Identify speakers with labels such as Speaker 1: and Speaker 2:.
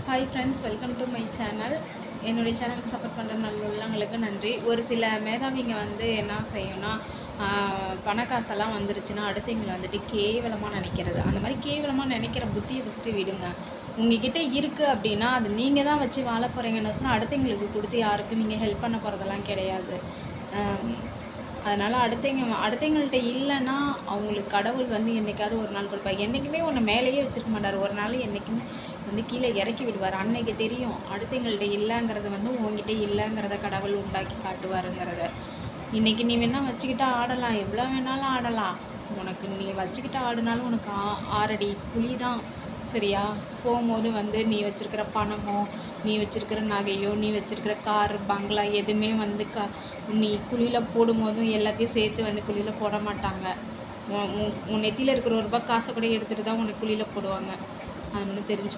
Speaker 1: Hi friends, welcome to my channel. என்னுடைய சேனலுக்கு support பண்ணுற நல்ல உள்ளவங்களுக்கு நன்றி. ஒரு சில மேதாவிங்க என்ன செய்யணும்னா, பண காசெல்லாம் வந்துருச்சுன்னா அடுத்தவங்களை கேவலமாக நினைக்கிறது. அந்த மாதிரி கேவலமாக நினைக்கிற புத்தியை ஃபஸ்ட்டு விடுங்க. உங்ககிட்ட இருக்குது அப்படின்னா அது நீங்கள் தான் வச்சு வாழ போகிறீங்கன்னு சொன்னால் அடுத்தவங்களுக்கு கொடுத்து யாருக்கும் நீங்கள் ஹெல்ப் பண்ண போகிறதெல்லாம் கிடையாது. அதனால் அடுத்தவங்கள்ட்ட இல்லைன்னா அவங்களுக்கு கடவுள் என்றைக்காவது ஒரு நாள் கொடுப்பார். என்றைக்குமே உன்னை மேலேயே வச்சுருக்க மாட்டார். ஒரு நாள் என்றைக்குமே கீழே இறக்கி விடுவார். அன்னைக்கு தெரியும் அடுத்தவங்கள்ட்ட இல்லைங்கிறது உங்ககிட்ட இல்லைங்கிறத கடவுள் உண்டாக்கி காட்டுவாருங்கிறத. இன்றைக்கி நீ வேணால் வச்சுக்கிட்டா ஆடலாம், எவ்வளோ வேணாலும் ஆடலாம். உனக்கு நீ வச்சுக்கிட்டு ஆடினாலும் உனக்கு 6 அடி குழி தான். சரியா? போகும்போது நீ வச்சுருக்கிற பணமோ, நீ வச்சுருக்கிற நகையோ, நீ வச்சுருக்கிற கார் பங்களா எதுவுமே நீ குழியில் போடும்போதும் எல்லாத்தையும் சேர்த்து குழியில் போட மாட்டாங்க. உன் நெத்தியில் இருக்கிற ₹1 காசை கூட எடுத்துகிட்டு தான் உனக்கு குழியில் போடுவாங்க. அது தெரிஞ்சு